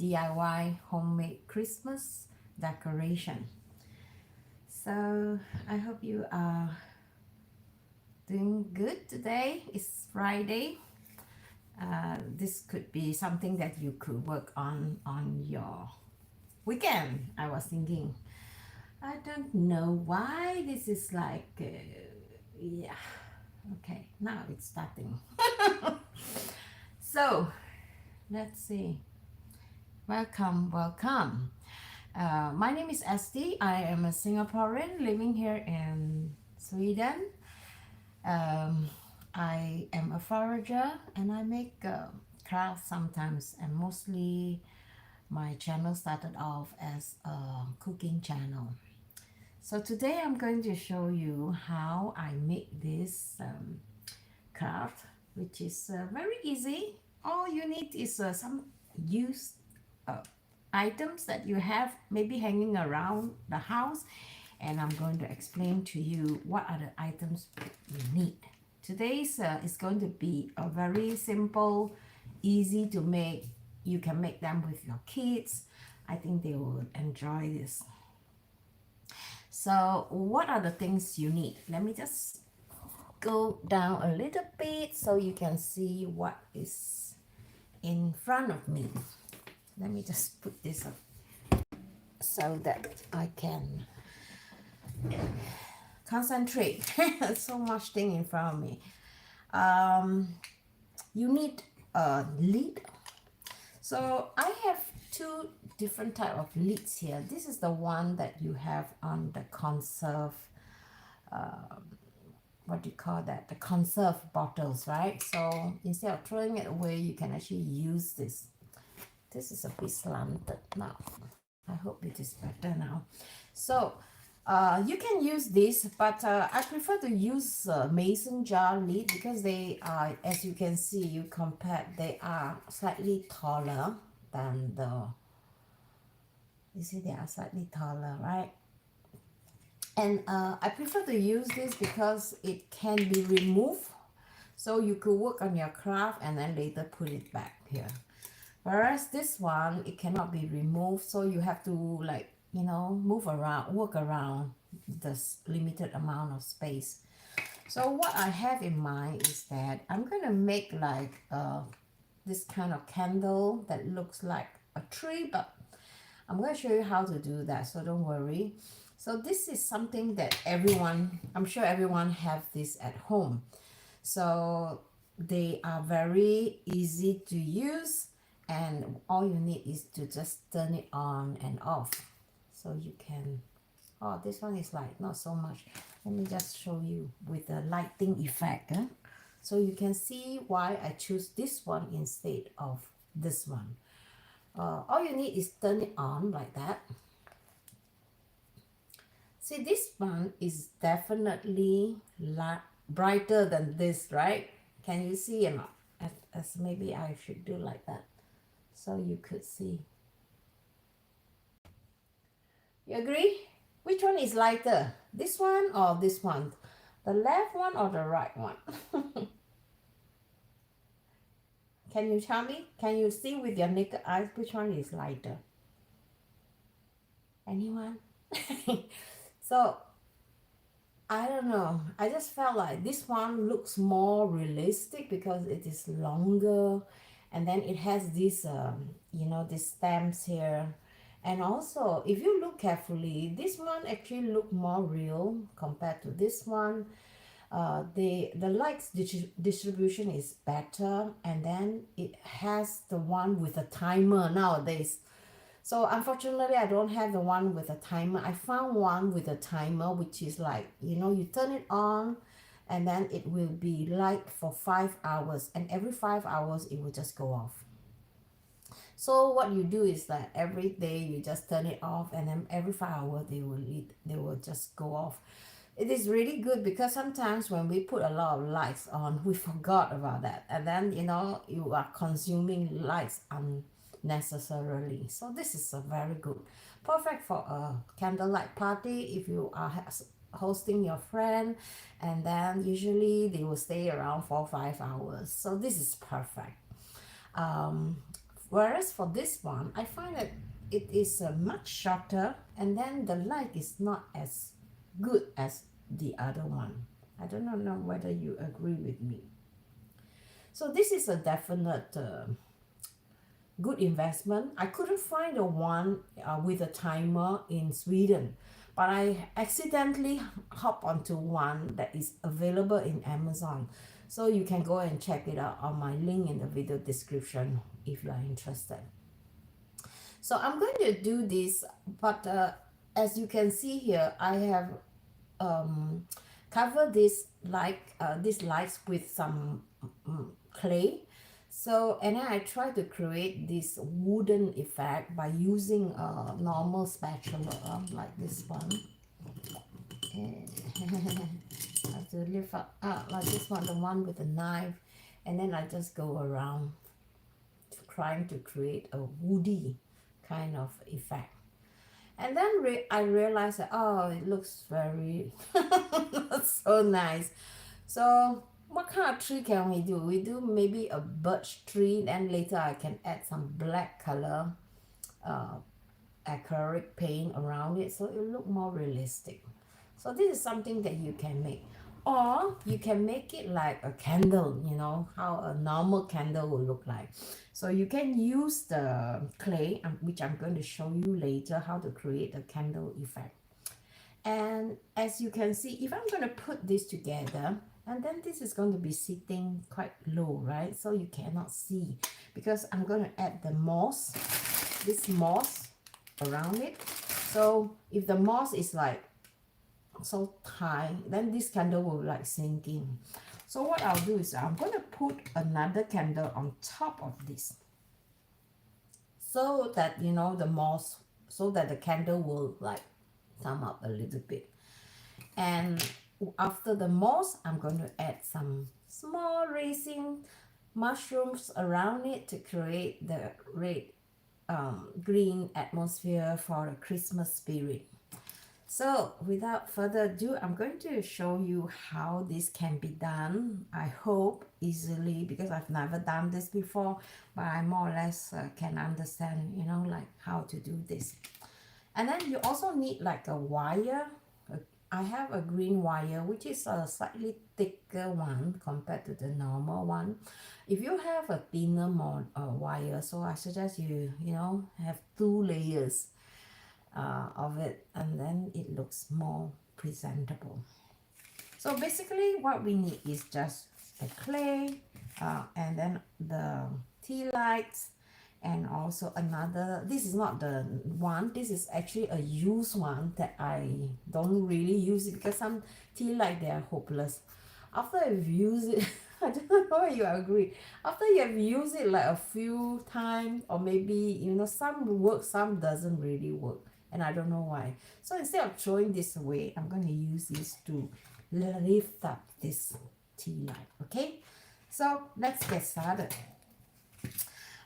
DIY homemade Christmas decoration. So I hope you are doing good today. It's Friday. This could be something that you could work on your weekend. I was thinking, I don't know why this is like, yeah, okay, now it's starting. So let's see. Welcome. My name is Esti. I am a Singaporean living here in Sweden. Um, I am a forager and I make crafts sometimes, and mostly my channel started off as a cooking channel. So today I'm going to show you how I make this craft, which is very easy. All you need is some used uh, items that you have maybe hanging around the house, and I'm going to explain to you what are the items you need. Today's is going to be a very simple, easy to make. You can make them with your kids. I think they will enjoy this. So what are the things you need? Let me just go down a little bit so you can see what is in front of me. Let me just put this up so that I can concentrate. So much thing in front of me. You need a lid. So I have two different type of lids here. This is the one that you have on the conserve, what do you call that? The conserve bottles, right? So instead of throwing it away, you can actually use this. This is a bit slanted now. I hope it is better now. So you can use this, but I prefer to use mason jar lid because they are, as you can see, they are slightly taller than you see they are slightly taller, right? And I prefer to use this because it can be removed. So you could work on your craft and then later put it back here. Whereas this one, it cannot be removed, so you have to move around, work around this limited amount of space. So what I have in mind is that I'm going to make like this kind of candle that looks like a tree, but I'm going to show you how to do that, so don't worry. So this is something that I'm sure everyone have this at home. So they are very easy to use, and all you need is to just turn it on and off. So you can, oh, this one is like not so much. Let me just show you with the lighting effect. So you can see why I choose this one instead of this one. All you need is turn it on like that. See, this one is definitely brighter than this, right? Can you see or not? As maybe I should do like that so you could see. You agree? Which one is lighter? This one or this one? The left one or the right one? Can you tell me? Can you see with your naked eyes which one is lighter? Anyone? So I don't know. I just felt like this one looks more realistic because it is longer, and then it has these, these stamps here. And also, if you look carefully, this one actually look more real compared to this one. The lights distribution is better, and then it has the one with a timer nowadays. So unfortunately, I don't have the one with a timer. I found one with a timer, which is like, you turn it on and then it will be light for 5 hours, and every 5 hours it will just go off. So what you do is that every day you just turn it off, and then every 5 hours they will just go off. It is really good because sometimes when we put a lot of lights on, we forgot about that, and then you are consuming lights unnecessarily. So this is a very good, perfect for a candlelight party if you are hosting your friend, and then usually they will stay around 4 or 5 hours. So this is perfect. Whereas for this one, I find that it is much shorter, and then the light is not as good as the other one. I don't know whether you agree with me. So this is a definite good investment. I couldn't find the one with a timer in Sweden, but I accidentally hop onto one that is available in Amazon. So you can go and check it out on my link in the video description if you are interested. So I'm going to do this, but as you can see here, I have covered these lights with some clay. So, and then I try to create this wooden effect by using a normal spatula like this one. And I have to lift up like this one, the one with the knife, and then I just go around trying to create a woody kind of effect. And then I realized that, oh, it looks very so nice. So what kind of tree can we do? We do maybe a birch tree, then later I can add some black color acrylic paint around it so it will look more realistic. So this is something that you can make. Or you can make it like a candle, you know, how a normal candle will look like. So you can use the clay, which I'm going to show you later, how to create a candle effect. And as you can see, if I'm going to put this together, and then this is going to be sitting quite low, right? So you cannot see, because I'm going to add the moss, this moss around it. So if the moss is like so high, then this candle will like sink in. So what I'll do is I'm going to put another candle on top of this, so that, you know, the moss, so that the candle will like come up a little bit. And after the moss, I'm going to add some small raisin mushrooms around it to create the red green atmosphere for the Christmas spirit. So without further ado, I'm going to show you how this can be done. I hope easily, because I've never done this before, but I more or less can understand, you know, like how to do this. And then you also need like a wire. I have a green wire, which is a slightly thicker one compared to the normal one. If you have a thinner wire, so I suggest you know, have 2 layers of it, and then it looks more presentable. So basically what we need is just the clay, and then the tea lights, and also another, this is not the one, this is actually a used one that I don't really use it, because some tea light, they are hopeless after I've used it. I don't know if you agree, after you have used it like a few times, or maybe, you know, some work, some doesn't really work, and I don't know why. So instead of throwing this away, I'm going to use this to lift up this tea light. Okay, so let's get started.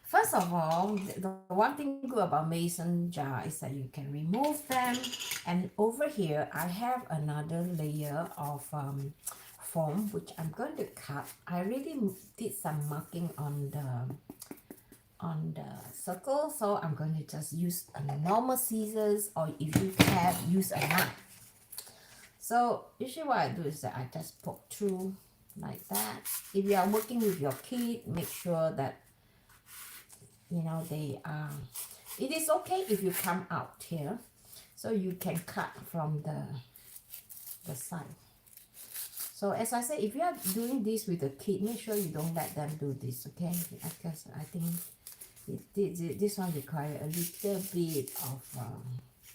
First of all, the one thing good about mason jar is that you can remove them. And over here, I have another layer of foam, which I'm going to cut. I already did some marking on the circle, so I'm going to just use a normal scissors, or if you have, use a knife. So usually what I do is that I just poke through like that. If you are working with your kid, make sure that, you know, they are, it is okay if you come out here, so you can cut from the side. So as I said, if you are doing this with a kid, make sure you don't let them do this, okay? Because I think this one requires a little bit of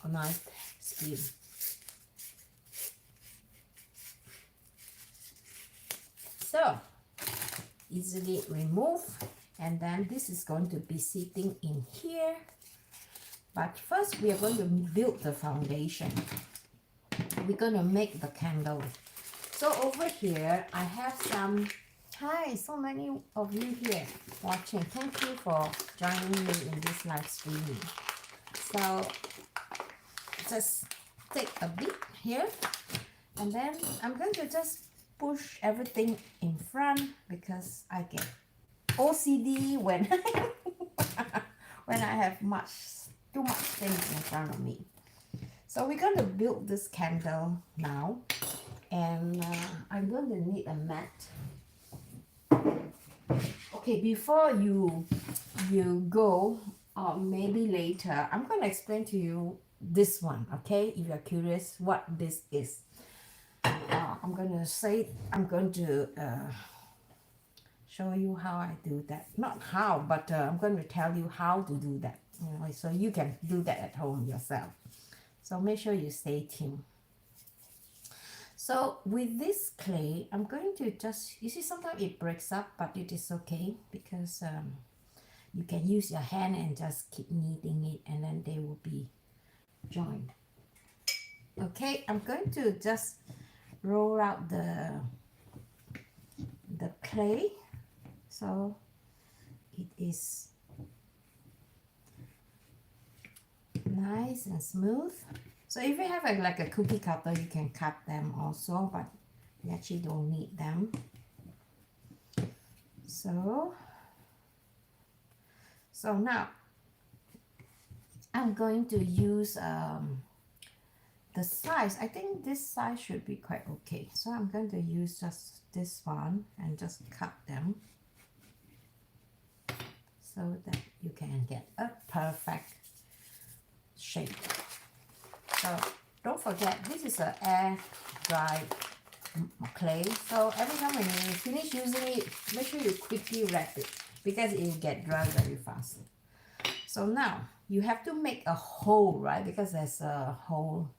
a nice skin. So easily remove, and then this is going to be sitting in here. But first we are going to build the foundation. We're going to make the candle. So over here I have some, hi, so many of you here watching. Thank you for joining me in this live streaming. So just take a bit here, and then I'm going to just push everything in front, because I get OCD when when I have too much things in front of me. So we're going to build this candle now, and I'm going to need a mat. Okay, before you go, or maybe later, I'm going to explain to you this one, okay? If you're curious what this is. I'm going to show you how I do that. Not how, but I'm going to tell you how to do that, so you can do that at home yourself. So make sure you stay tuned. So with this clay, I'm going to just, you see, sometimes it breaks up, but it is okay because you can use your hand and just keep kneading it, and then they will be joined. Okay, I'm going to just roll out the clay so it is nice and smooth. So if you have like a cookie cutter, you can cut them also, but you actually don't need them. So now I'm going to use the size. I think this size should be quite okay. So I'm going to use just this one and just cut them so that you can get a perfect shape. So don't forget, this is an air dried clay. So every time when you finish using it, make sure you quickly wrap it because it will get dry very fast. So now you have to make a hole, right? Because there's a hole.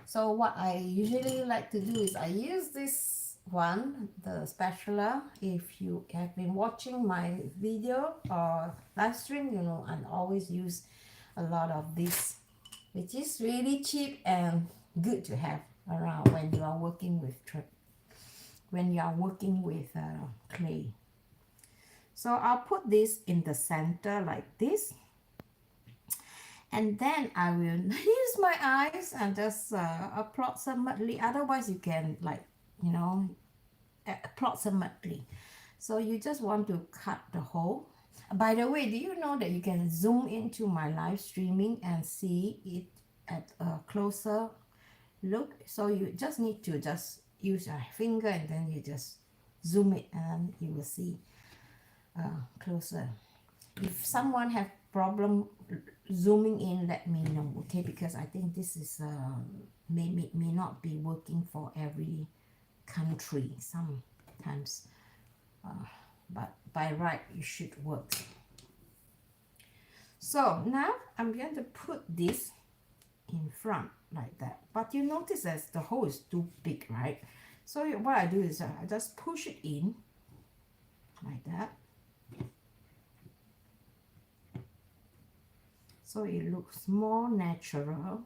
So what I usually like to do is I use this one, the spatula. If you have been watching my video or live stream, you know I always use a lot of this, which is really cheap and good to have around when you are working with clay. So I'll put this in the center like this, and then I will use my eyes and just approximately, otherwise you can approximately. So you just want to cut the hole. By the way, do you know that you can zoom into my live streaming and see it at a closer look? So you just need to just use your finger and then you just zoom it and you will see closer. If someone have problem zooming in, let me know, okay? Because I think this is may not be working for every country sometimes, but by right it should work. So now I'm going to put this in front like that, but you notice that the hole is too big, right? So what I do is I just push it in like that, so it looks more natural.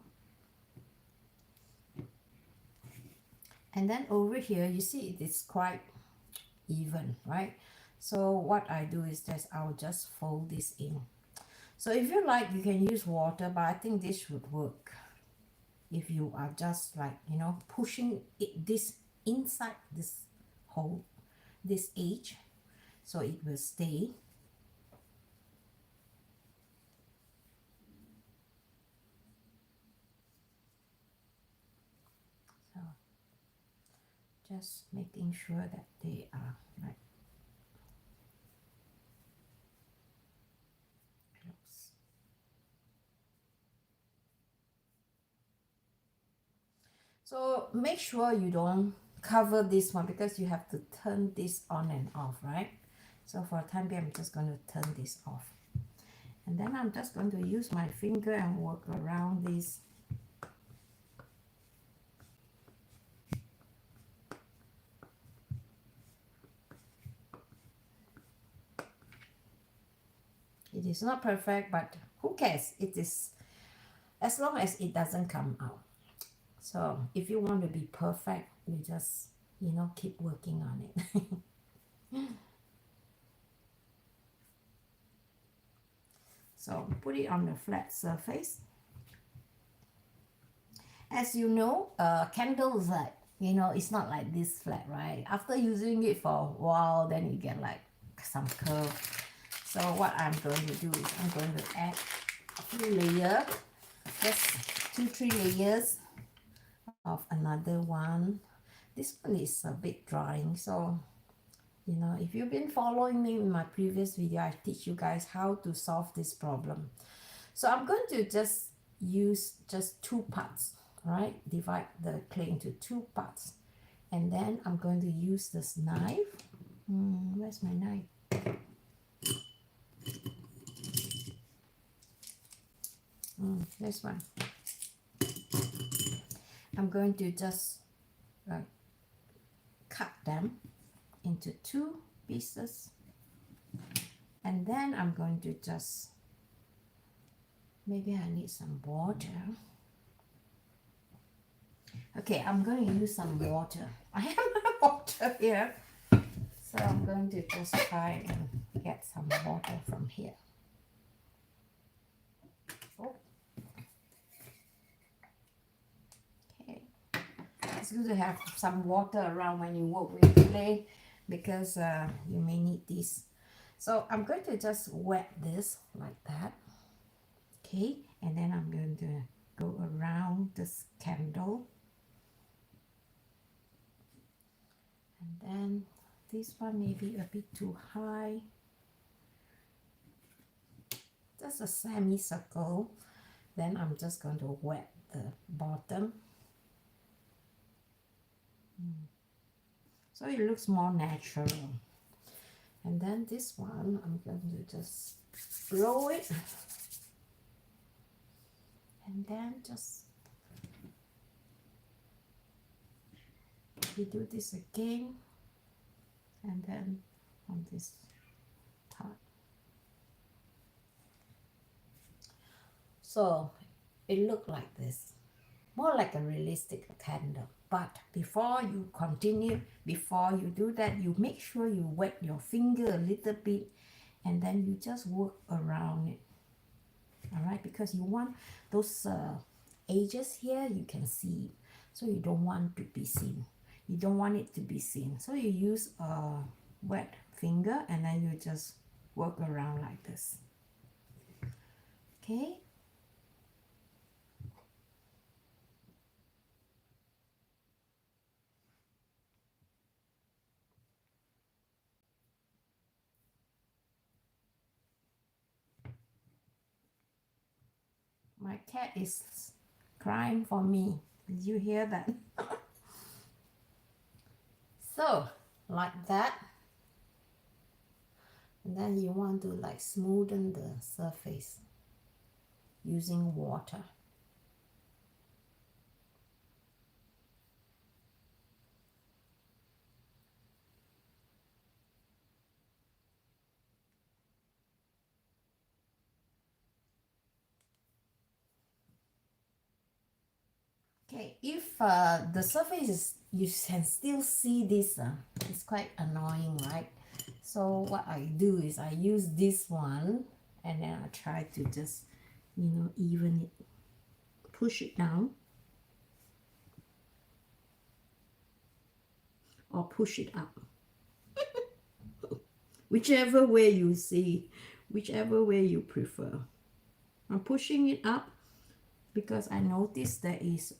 And then over here you see it is quite even, right? So what I do is that I'll just fold this in. So if you like, you can use water, but I think this would work if you are just pushing this inside this hole, this edge, so it will stay. So just making sure that they are right. Close. So make sure you don't cover this one because you have to turn this on and off, right? So for the time being, I'm just going to turn this off. And then I'm just going to use my finger and work around this. It is not perfect, but who cares? It is, as long as it doesn't come out. So if you want to be perfect, you just, keep working on it. So put it on the flat surface. As you know, candles, like, it's not like this flat, right? After using it for a while, then you get like some curve. So what I'm going to do is I'm going to add a few layers, just 2-3 layers of another one. This one is a bit drying, so you know, if you've been following me in my previous video, I teach you guys how to solve this problem. So I'm going to just use just 2 parts, right? Divide the clay into 2 parts. And then I'm going to use this knife. Where's my knife? This one. I'm going to just cut them into 2 pieces. And then I'm going to just, maybe I need some water. Okay, I'm going to use some water. I have my water here. So I'm going to just try and get some water from here. Oh. Okay. It's good to have some water around when you work with clay because you may need this. So I'm going to just wet this like that. Okay, and then I'm going to go around this candle. And then this one may be a bit too high. Just a semicircle. Then I'm just going to wet the bottom. So it looks more natural. And then this one, I'm going to just blow it. And then just we do this again. And then on this part. So it looked like this, more like a realistic candle. But before you continue, before you do that, you make sure you wet your finger a little bit and then you just work around it. All right, because you want those edges here, you can see, so you don't want to be seen. You don't want it to be seen. So you use a wet finger and then you just work around like this. Okay. My cat is crying for me. Did you hear that? So, like that. And then you want to like smoothen the surface using water. Okay, if the surface is, you can still see this, it's quite annoying, right? So what I do is I use this one and then I try to just, you know, even it, push it down or push it up. Whichever way you see, whichever way you prefer. I'm pushing it up because I noticed there is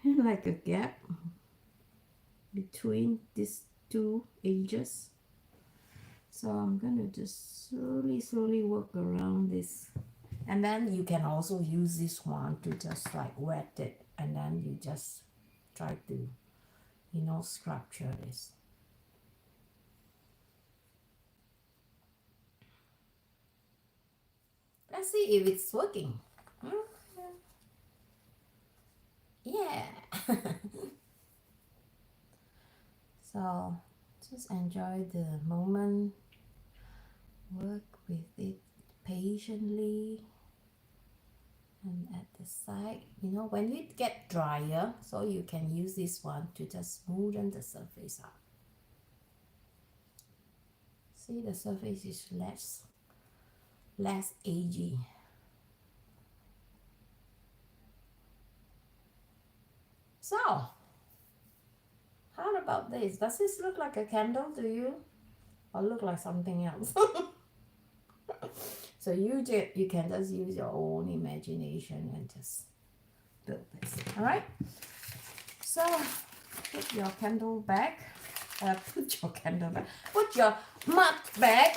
like a gap between these 2 edges. So I'm gonna just slowly work around this. And then you can also use this one to just like wet it and then you just try to, you know, sculpture this. Let's see if it's working. Yeah. So just enjoy the moment, work with it patiently. And at the side, you know, when it get drier, so you can use this one to just smoothen the surface out. See, the surface is less edgy. So how about this? Does this look like a candle to you? or look like something else. So you can just use your own imagination and just build this. All right. So put your candle back. Put your candle back. Put your mug back.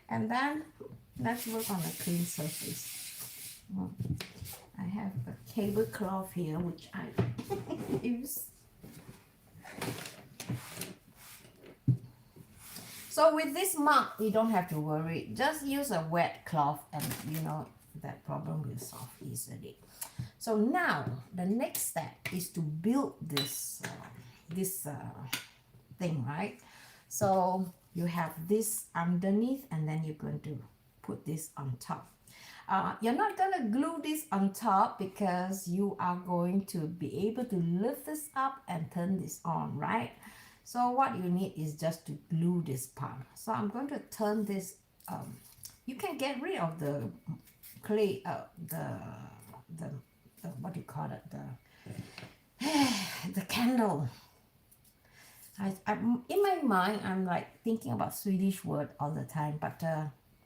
And then let's work on a clean surface. I have a tablecloth here which I use. So with this mug, you don't have to worry. Just use a wet cloth and you know that problem will solve easily. So now the next step is to build this thing, right? So you have this underneath and then you're going to put this on top. You're not going to glue this on top because you are going to be able to lift this up and turn this on, right? So what you need is just to glue this part. So I'm going to turn this, you can get rid of the clay, the what do you call it, the candle. In my mind, I'm like thinking about Swedish word all the time, but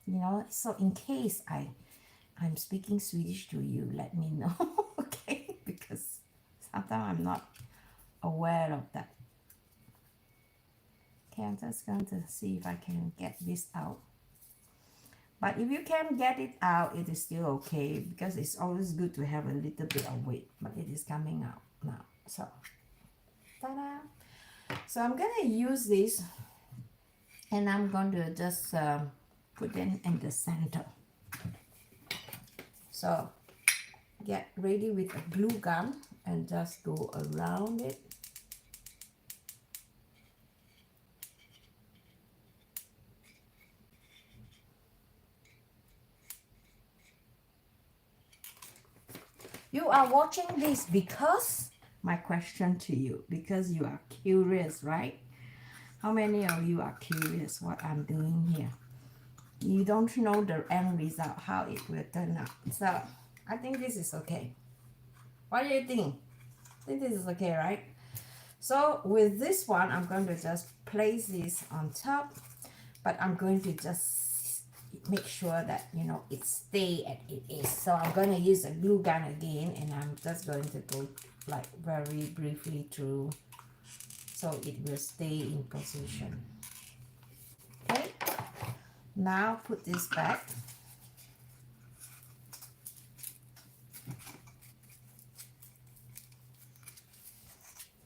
you know, so in case I'm speaking Swedish to you, let me know, okay? Because sometimes I'm not aware of that. Okay, I'm just going to see if I can get this out. But if you can get it out, it is still okay because it's always good to have a little bit of weight, but it is coming out now. So, ta-da! So I'm going to use this and I'm going to just put it in the center. So get ready with a glue gun and just go around it. You are watching this because, my question to you, because you are curious, right? How many of you are curious what I'm doing here? You don't know the end result, how it will turn out. So I think this is okay. What do you think? I think this is okay, right? So with this one, I'm going to just place this on top, but I'm going to just make sure that, you know, it stay as it is. So I'm going to use a glue gun again, and I'm just going to go like very briefly through so it will stay in position. Okay, now put this back.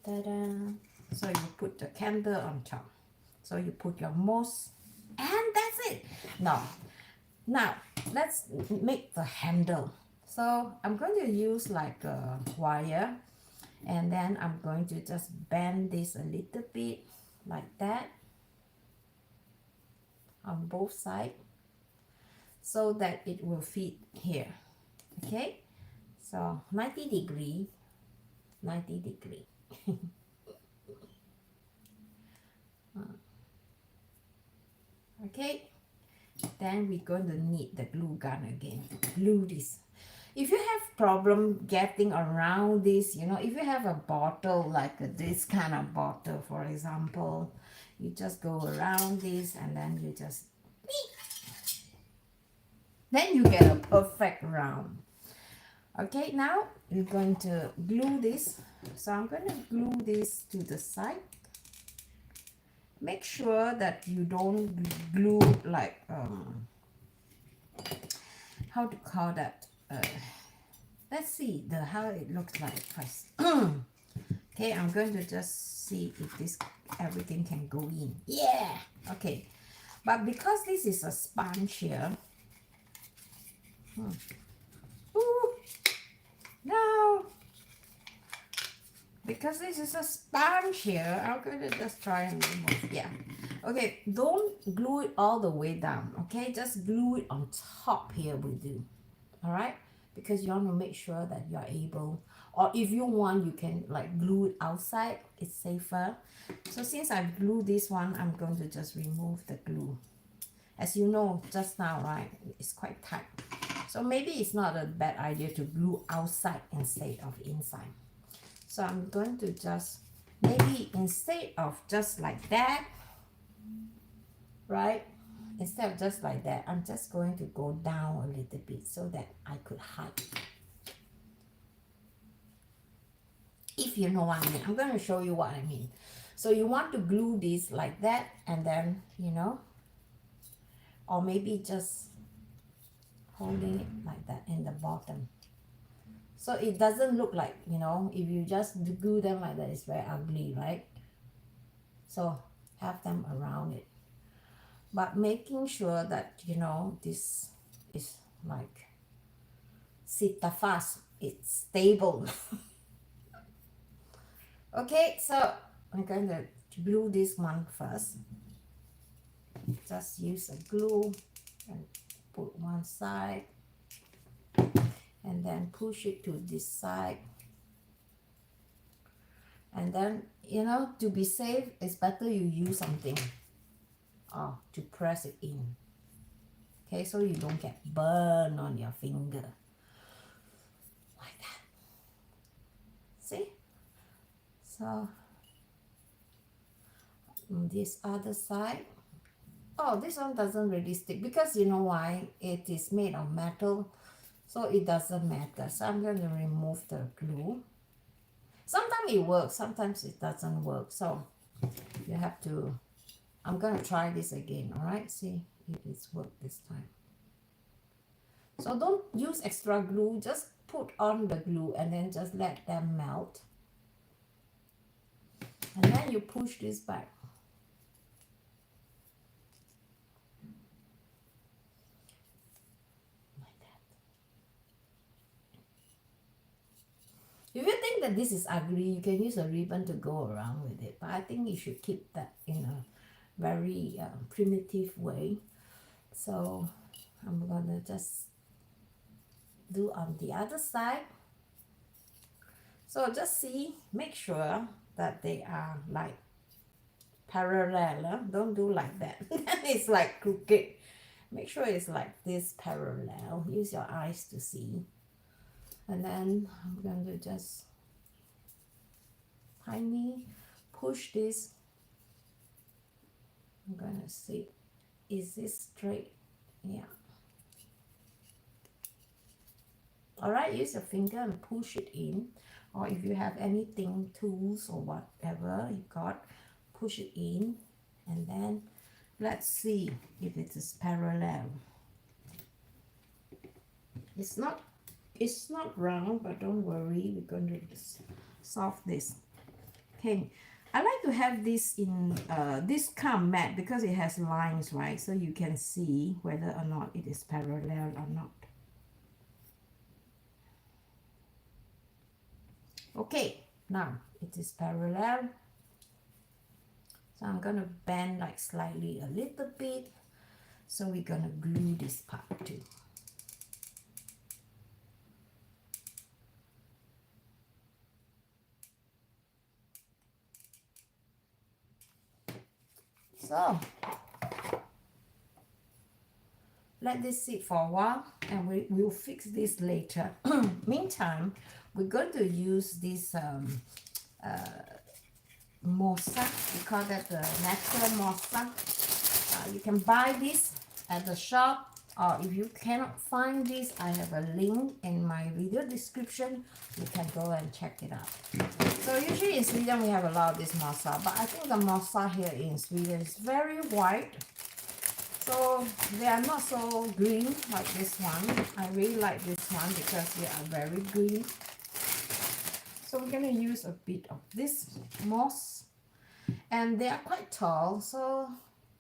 Ta-da! So you put the candle on top. So you put your moss, and that's it. Now let's make the handle. So I'm going to use like a wire, and then I'm going to just bend this a little bit like that on both sides so that it will fit here. Okay, so 90 degree. Okay, then we're going to need the glue gun again to glue this. If you have problem getting around this, you know, if you have a bottle like this kind of bottle, for example, you just go around this and then you just, then you get a perfect round. Okay, now you're going to glue this. So I'm going to glue this to the side. Make sure that you don't glue like, how to call that? Let's see how it looks like first. Okay, I'm going to just see if this everything can go in. Yeah, okay. But because this is a sponge here, ooh, no. Because this is a sponge here, I'm going to just try and remove. Yeah. Okay, don't glue it all the way down. Okay, just glue it on top here will do. All right, because you want to make sure that you're able, or if you want, you can like glue it outside. It's safer. So since I've glued this one, I'm going to just remove the glue. As you know just now, right, it's quite tight. So maybe it's not a bad idea to glue outside instead of inside. So I'm going to just, maybe instead of just like that, right? Instead of just like that, I'm just going to go down a little bit so that I could hide. If you know what I mean. I'm going to show you what I mean. So you want to glue this like that, and then, you know, or maybe just holding it like that in the bottom. So it doesn't look like, you know, if you just glue them like that, it's very ugly, right? So have them around it. But making sure that, you know, this is like sit fast, it's stable. Okay, so I'm going to glue this one first. Just use a glue and put one side and then push it to this side. And then, you know, to be safe, it's better you use something to press it in. Okay, so you don't get burn on your finger. Like that. See? So, on this other side. Oh, this one doesn't really stick because you know why? It is made of metal, so it doesn't matter. So I'm going to remove the glue. Sometimes it works, sometimes it doesn't work. So you have to, I'm going to try this again, all right? See if it's worked this time. So don't use extra glue, just put on the glue and then just let them melt. And then you push this back. If you think that this is ugly, you can use a ribbon to go around with it. But I think you should keep that in a very primitive way. So I'm gonna just do on the other side. So just see, make sure that they are like parallel. Don't do like that. It's like crooked. Make sure it's like this parallel. Use your eyes to see. And then I'm going to just tiny push this. I'm going to see, is this straight? Yeah. All right, use your finger and push it in. Or if you have anything, tools or whatever you got, push it in. And then let's see if it is parallel. It's not round, but don't worry, we're going to solve this. Okay, I like to have this in this kind of mat because it has lines, right? So you can see whether or not it is parallel or not. Okay, now it is parallel. So I'm going to bend like slightly a little bit. So we're going to glue this part too. So let this sit for a while and we'll fix this later. Meantime, we're going to use this mossa. We call that the natural mossa. You can buy this at the shop, or if you cannot find this, I have a link in my video description. You can go and check it out. So usually in Sweden we have a lot of this mossa, but I think the mossa here in Sweden is very white. So they are not so green like this one. I really like this one because they are very green. So we're going to use a bit of this moss. And they are quite tall, so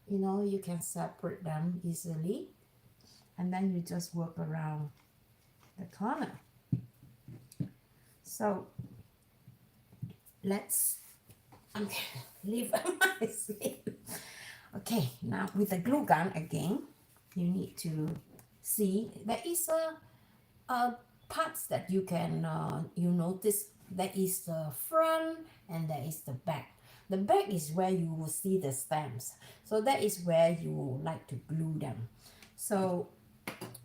you know you can separate them easily. And then you just work around the corner. So let's leave my sleep. Okay, now with the glue gun again, you need to see there is a parts that you can you notice. There is the front and there is the back. The back is where you will see the stamps. So that is where you like to glue them. So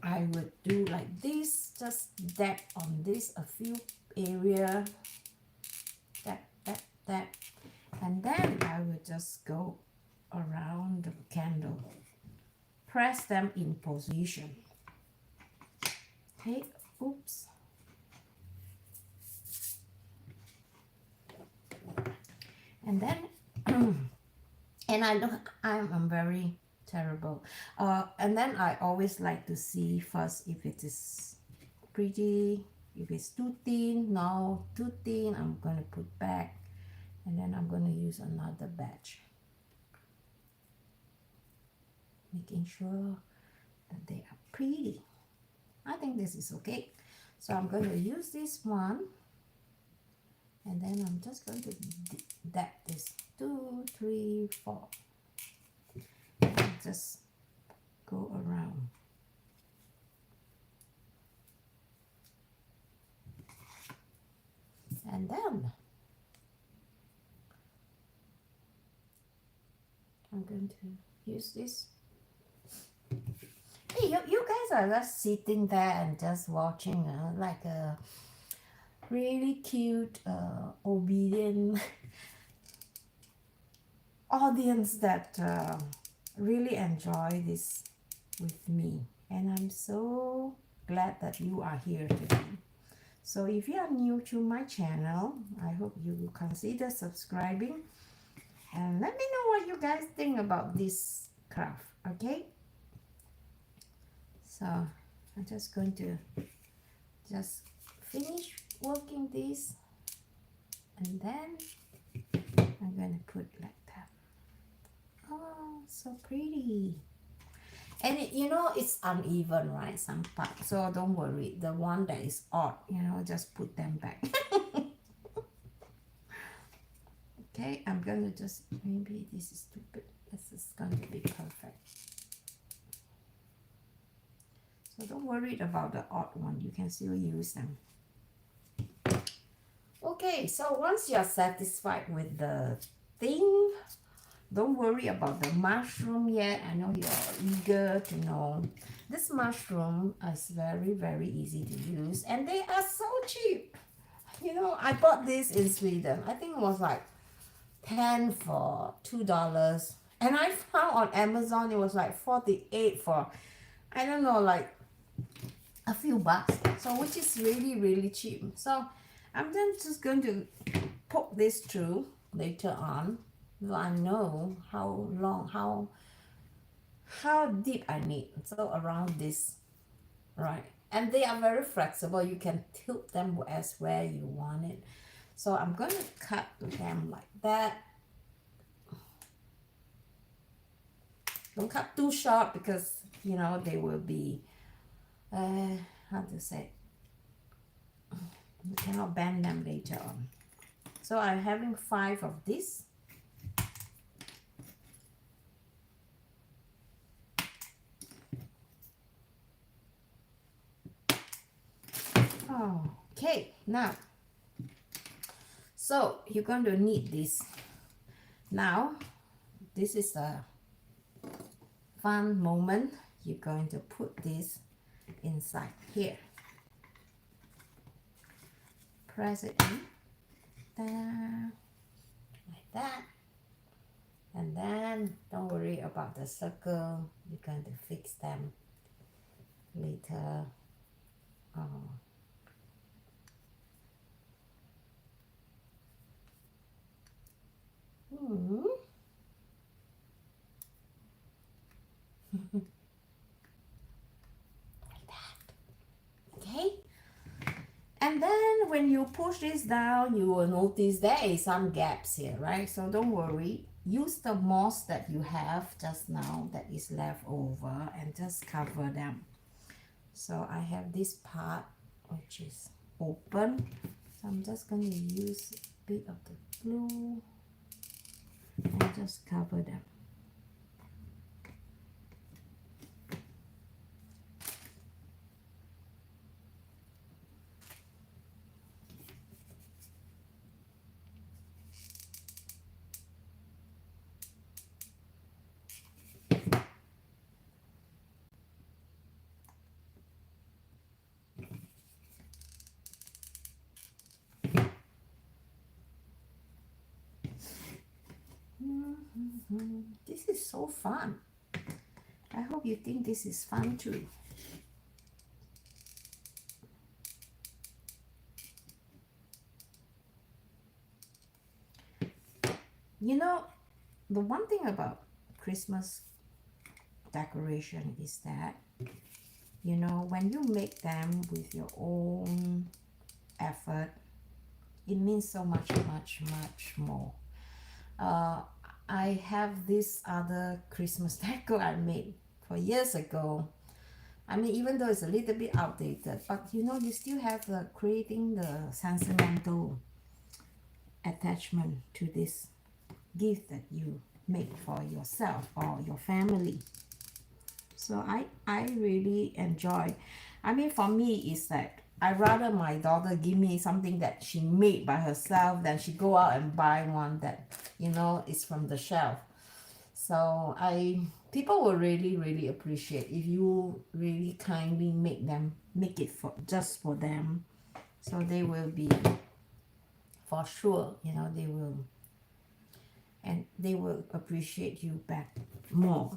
I would do like this, just dab on this a few area, dab, and then I will just go around the candle. Press them in position. Okay, oops. And then, and I'm very terrible. And then I always like to see first if it is pretty, if it's too thin. No, too thin, I'm going to put back. And then I'm going to use another batch. Making sure that they are pretty. I think this is okay. So I'm going to use this one. And then I'm just going to dab this 2, 3, 4. And just go around. And then I'm going to use this. Hey, you guys are just sitting there and just watching like a really cute, obedient audience that really enjoy this with me. And I'm so glad that you are here today. So if you are new to my channel, I hope you will consider subscribing. And let me know what you guys think about this craft, okay? So I'm just going to just finish working this, and then I'm going to put like that. Oh, so pretty. And you know, it's uneven, right? Some parts, so don't worry. The one that is odd, you know, just put them back. Okay, I'm going to just, maybe this is stupid. This is going to be perfect. So don't worry about the odd one. You can still use them. Okay, so once you're satisfied with the thing, don't worry about the mushroom yet. I know you're eager to know. This mushroom is very, very easy to use, and they are so cheap. You know, I bought this in Sweden. I think it was like 10 for $2. And I found on Amazon it was like 48 for, I don't know, like a few bucks. So which is really, really cheap. So I'm then just going to poke this through later on. So I know how long, how deep I need. So around this, right? And they are very flexible. You can tilt them as where you want it. So I'm going to cut them like that. Don't cut too short because, you know, they will be, how to say, you cannot bend them later on. So I'm having 5 of this. Okay, now, so you're going to need this. Now, this is a fun moment. You're going to put this inside here. Press it in there, like that. And then don't worry about the circle. You're going to fix them later. Oh. Like that. Okay. And then when you push this down, you will notice there is some gaps here, right? So don't worry. Use the moss that you have just now that is left over and just cover them. So I have this part which is open. So I'm just going to use a bit of the glue and just cover them. This is so fun. I hope you think this is fun too. You know, the one thing about Christmas decoration is that, you know, when you make them with your own effort, it means so much, much, much more. Uh, I have this other Christmas decor I made for years ago. I mean, even though it's a little bit outdated, but you know, you still have the creating the sentimental attachment to this gift that you make for yourself or your family. So I really enjoy. I mean, for me, it's that I rather my daughter give me something that she made by herself than she go out and buy one that, you know, is from the shelf. So people will really really appreciate if you really kindly make it for just for them. So they will be, for sure, you know, they will appreciate you back more.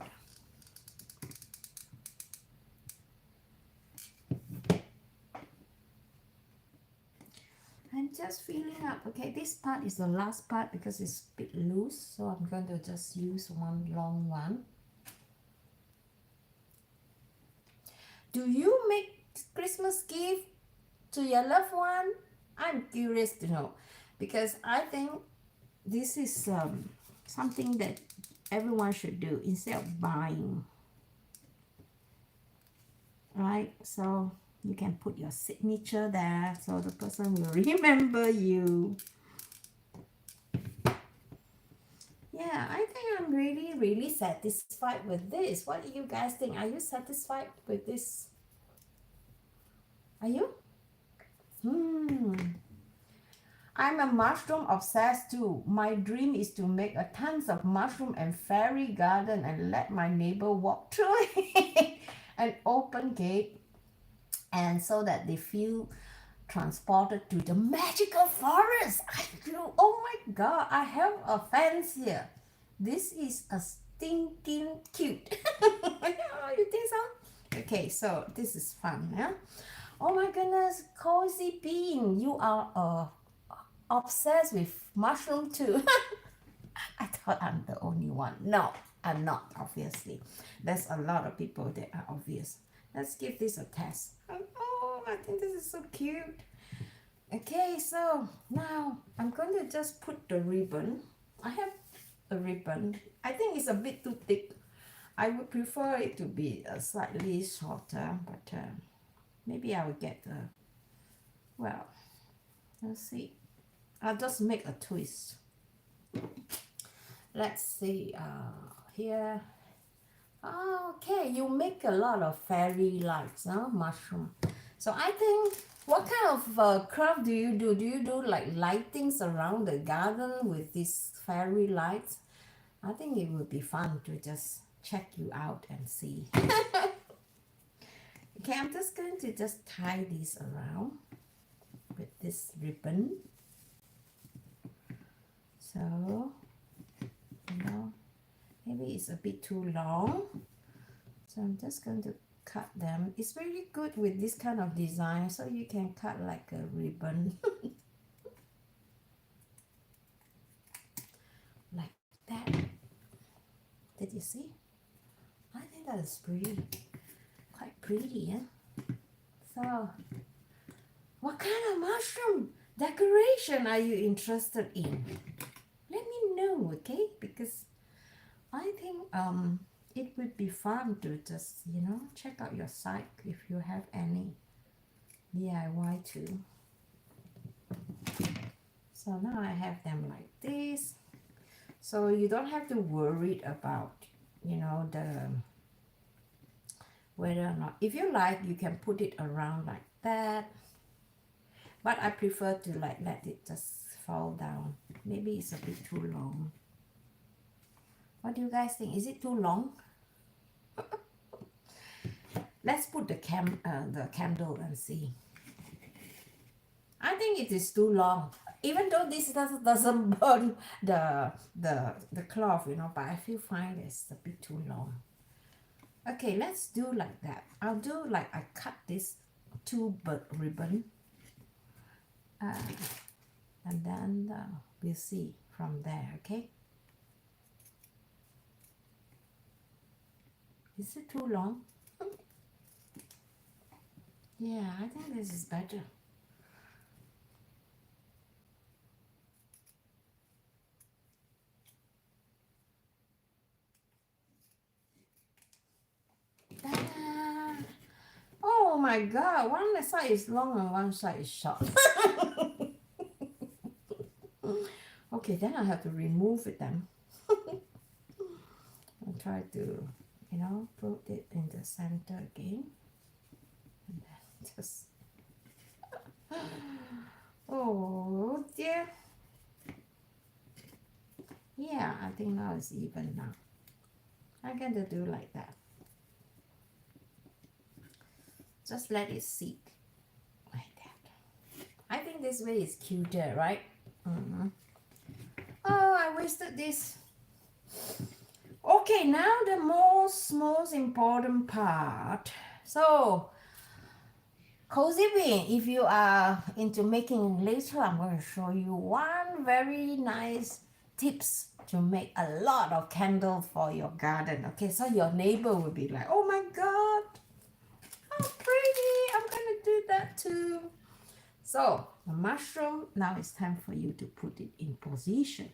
I'm just filling up. Okay, this part is the last part because it's a bit loose, so I'm going to just use one long one. Do you make Christmas gift to your loved one? I'm curious to know, because I think this is something that everyone should do instead of buying, right? So you can put your signature there so the person will remember you. Yeah, I think I'm really really satisfied with this. What do you guys think? Are you satisfied with this? Are you? I'm a mushroom obsessed too. My dream is to make a tons of mushroom and fairy garden and let my neighbor walk through it. An open gate, and so that they feel transported to the magical forest. I feel, oh my god, I have a fence here. This is a stinking cute. You think so? Okay, so this is fun, yeah? Oh my goodness, Cozy Bean, you are obsessed with mushroom too. I thought I'm the only one. No, I'm not, obviously. There's a lot of people that are obvious. Let's give this a test. Oh, I think this is so cute. Okay, so now I'm going to just put the ribbon. I have a ribbon. I think it's a bit too thick. I would prefer it to be slightly shorter, but maybe I will get the, well, let's see. I'll just make a twist. Let's see, here. Okay, you make a lot of fairy lights, huh? Mushroom. So I think, what kind of craft do you do? Do you do like lightings around the garden with these fairy lights? I think it would be fun to just check you out and see. Okay, I'm just going to just tie these around with this ribbon. So, you know, maybe it's a bit too long. So I'm just going to cut them. It's really good with this kind of design, so you can cut like a ribbon. Like that. Did you see? I think that is pretty, quite pretty, yeah? So, what kind of mushroom decoration are you interested in? Let me know, okay? Because I think it would be fun to just, you know, check out your site if you have any DIY too. So now I have them like this. So you don't have to worry about, you know, the whether or not, if you like, you can put it around like that. But I prefer to like let it just fall down. Maybe it's a bit too long. What do you guys think? Is it too long? Let's put the candle and see. I think it is too long. Even though this doesn't burn the cloth, you know, but I feel fine it's a bit too long. Okay, let's do like that. I'll do like I cut this two ribbon, uh, and then we'll see from there. Okay, is it too long? Yeah, I think this is better. Ta-da! Oh my god, one side is long and one side is short. Okay, then I have to remove it then. I'll try to, you know, put it in the center again. And then just, oh dear. Yeah, I think now it's even now. I'm going to do like that. Just let it sit like that. I think this way is cuter, right? Oh, I wasted this. Okay, now the most important part. So, cozy bean, if you are into making later, I'm going to show you one very nice tips to make a lot of candles for your garden. Okay, so your neighbor will be like, oh my god, how pretty, I'm going to do that too. So the mushroom, now it's time for you to put it in position.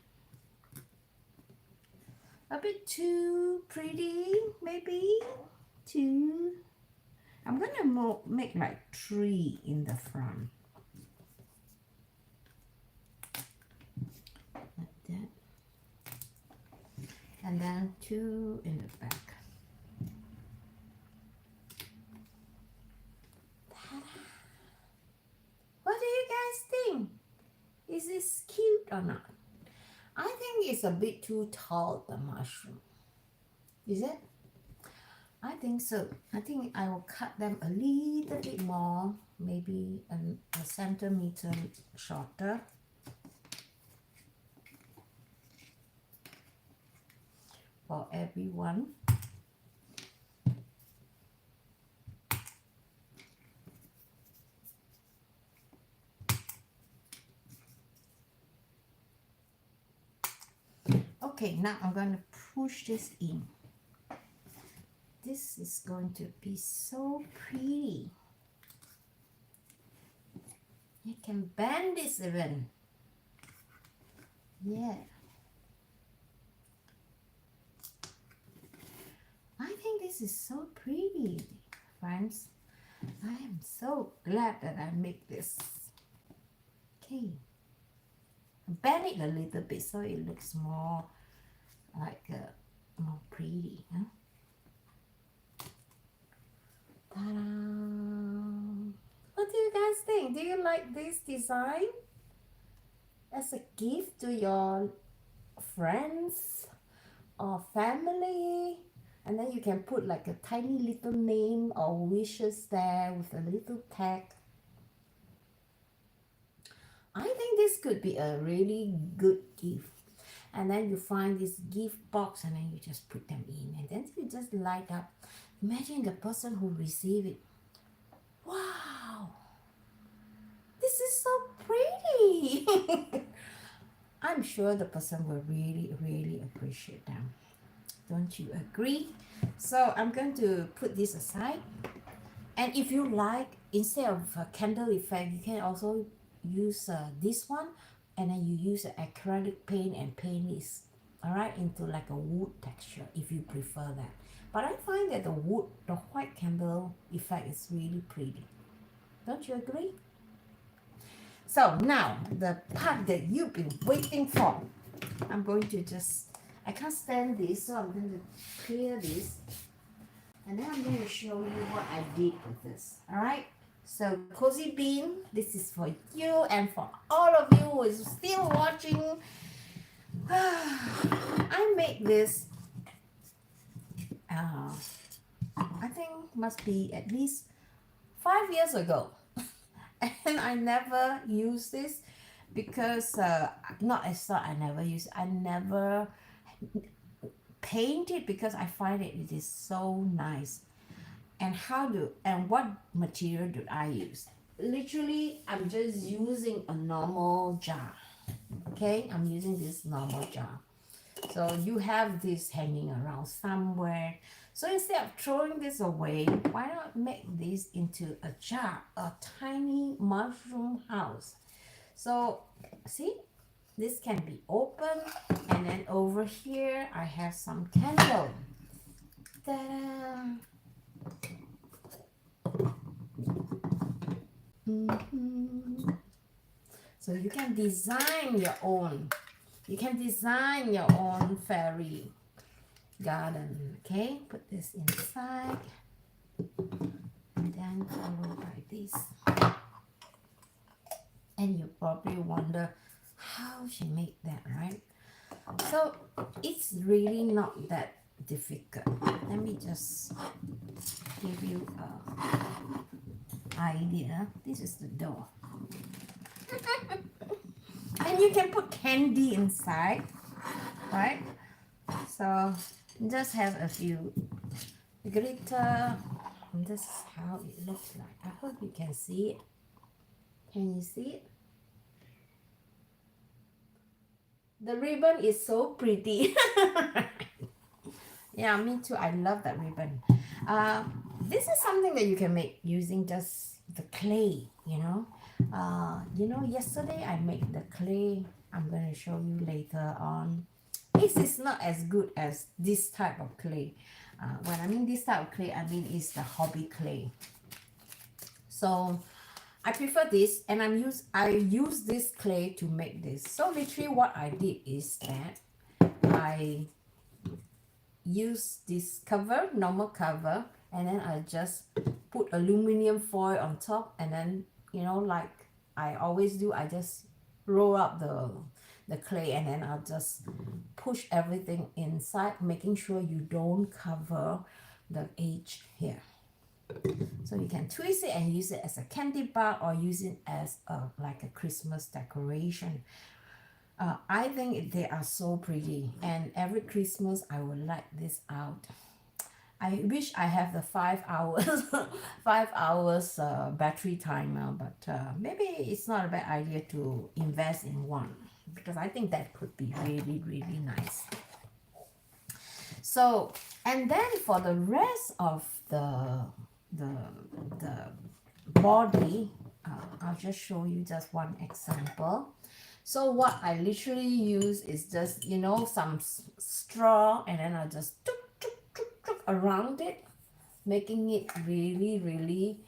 A bit too pretty, maybe two. I'm gonna make like 3 in the front. Like that. And then 2 in the back. Ta-da! What do you guys think? Is this cute or not? I think it's a bit too tall, the mushroom. Is it? I think so. I think I will cut them a little bit more, maybe a centimeter shorter. For everyone. Okay, now I'm going to push this in. This is going to be so pretty. You can bend this even. Yeah. I think this is so pretty, friends. I am so glad that I make this. Okay. Bend it a little bit so it looks more like more pretty. Huh? Ta-da! What do you guys think? Do you like this design? As a gift to your friends or family, and then you can put like a tiny little name or wishes there with a little tag. I think this could be a really good gift. And then you find this gift box and then you just put them in and then you just light up. Imagine the person who receive it. Wow, this is so pretty. I'm sure the person will really appreciate them. Don't you agree? So I'm going to put this aside. And if you like, instead of a candle effect, you can also use this one, and then you use an acrylic paint and paint this, all right, into like a wood texture if you prefer that. But I find that the white candle effect is really pretty. Don't you agree? So now the part that you've been waiting for. I'm going to I can't stand this, so I'm going to clear this. And then I'm going to show you what I did with this. All right? So Cozy Bean, this is for you and for all of you who is still watching. I made this, I think must be at least 5 years ago. And I never used this because not extra, I never use, I never paint it because I find it is so nice. And what material do I use? Literally, I'm just using a normal jar. Okay, I'm using this normal jar. So you have this hanging around somewhere. So instead of throwing this away, why not make this into a jar, a tiny mushroom house? So see, this can be open, and then over here I have some candle. Ta-da! So you can design your own. You can design your own fairy garden. Okay, put this inside, and then followed by this. And you probably wonder how she made that, right? So it's really not that difficult. Let me just give you an idea. This is the door. And you can put candy inside, right? So just have a few glitter. And this is how it looks like. I hope you can see it. Can you see it? The ribbon is so pretty. Yeah, me too. I love that ribbon. This is something that you can make using just the clay, yesterday I made the clay. I'm going to show you later on. This is not as good as this type of clay. When I mean this type of clay, I mean it's the hobby clay. So I prefer this, and I use this clay to make this. So literally what I did is that I use this cover, normal cover, and then I just put aluminum foil on top, and then like I always do, I just roll up the clay, and then I'll just push everything inside, making sure you don't cover the edge here. So you can twist it and use it as a candy bar, or use it as like a Christmas decoration. I think they are so pretty, and every Christmas I will light this out. I wish I have the 5 hours 5 hours battery timer, but maybe it's not a bad idea to invest in one, because I think that could be really, really nice. So, and then for the rest of the body, I'll just show you just one example. So what I literally use is just some straw, and then I'll just tuk, tuk, tuk, tuk around it, making it really, really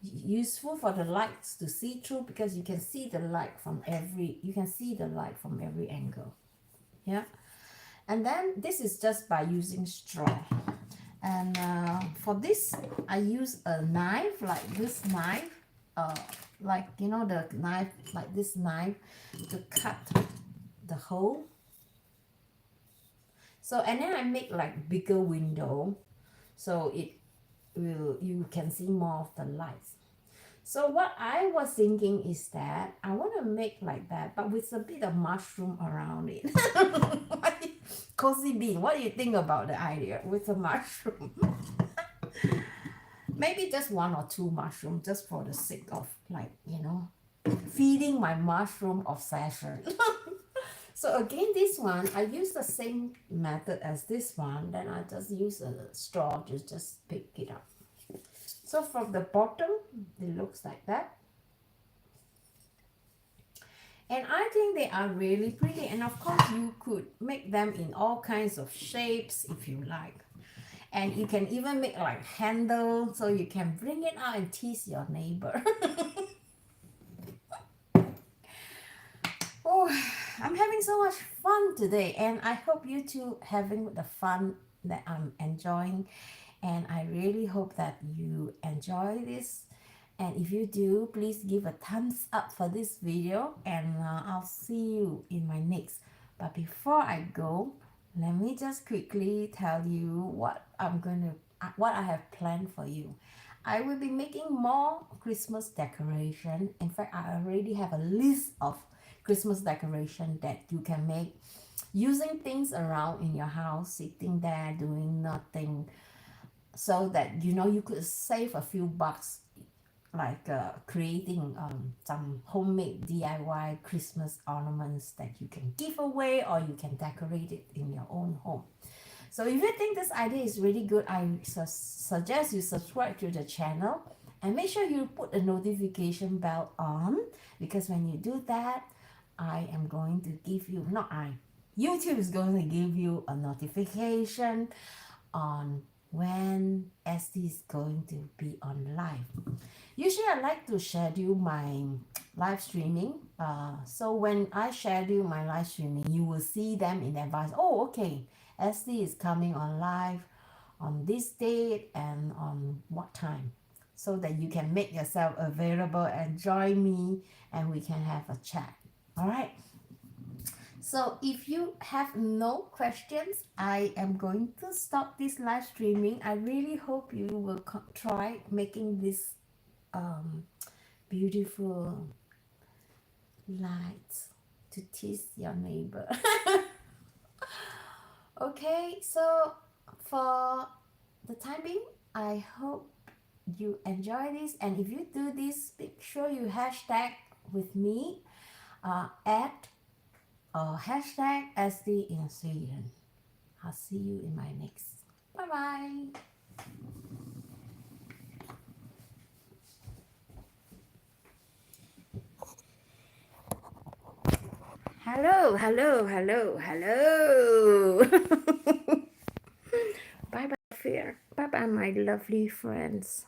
useful for the lights to see through, because you can see the light from every angle. Yeah. And then this is just by using straw. And for this, I use a knife, like this knife, the knife, like this knife, to cut the hole. So, and then I make like bigger window, so you can see more of the lights. So what I was thinking is that I want to make like that, but with a bit of mushroom around it. Cozy Bean, what do you think about the idea with the mushroom? Maybe just 1 or 2 mushrooms, just for the sake of feeding my mushroom obsession. So again, this one, I use the same method as this one. Then I just use a straw to just pick it up. So from the bottom, it looks like that. And I think they are really pretty. And of course, you could make them in all kinds of shapes if you like. And you can even make like handle, so you can bring it out and tease your neighbor. Oh, I'm having so much fun today, and I hope you too having the fun that I'm enjoying. And I really hope that you enjoy this. And if you do, please give a thumbs up for this video, and I'll see you in my next. But before I go, let me just quickly tell you what I have planned for you. I will be making more Christmas decoration. In fact, I already have a list of Christmas decoration that you can make using things around in your house, sitting there doing nothing, so that you could save a few bucks, like creating some homemade DIY Christmas ornaments that you can give away or you can decorate it in your own home. So if you think this idea is really good, I suggest you subscribe to the channel and make sure you put the notification bell on, because when you do that, I am going to give you, not I, YouTube is going to give you a notification on when SD is going to be on live. Usually I like to schedule my live streaming. So when I schedule my live streaming, you will see them in advance. Oh, okay, SD is coming on live on this date and on what time, so that you can make yourself available and join me and we can have a chat. All right. So if you have no questions, I am going to stop this live streaming. I really hope you will try making this beautiful lights to tease your neighbor. Okay, so for the time being, I hope you enjoy this, and if you do this, make sure you hashtag with me, at hashtag SD in Sweden. I'll see you in my next. Bye bye. Hello, hello, hello, hello. Bye bye, Fear. Bye bye, my lovely friends.